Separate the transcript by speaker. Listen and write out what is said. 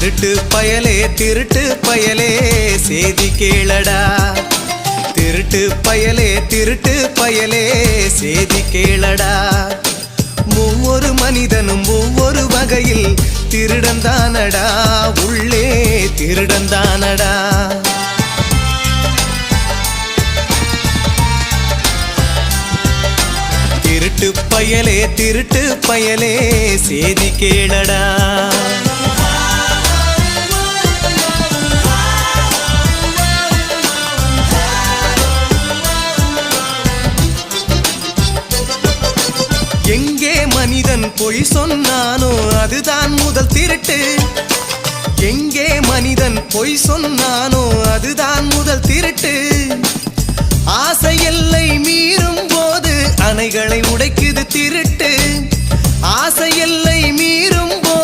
Speaker 1: திருட்டு பயலே சேதி கேளடா. திருட்டு பயலே சேதி கேளடா. ஒவ்வொரு மனிதனும் ஒவ்வொரு வகையில் திருடந்தானடா, உள்ளே திருடந்தானடா. திருட்டு பயலே சேதி கேளடா. எங்கே மனிதன் பொய் சொன்னானோ அதுதான் முதல் திருட்டு. எங்கே மனிதன் பொய் சொன்னானோ அதுதான் முதல் திருட்டு. ஆசை எல்லை மீறும் போது அணைகளை உடைக்குது திருட்டு. ஆசை எல்லை மீறும் போது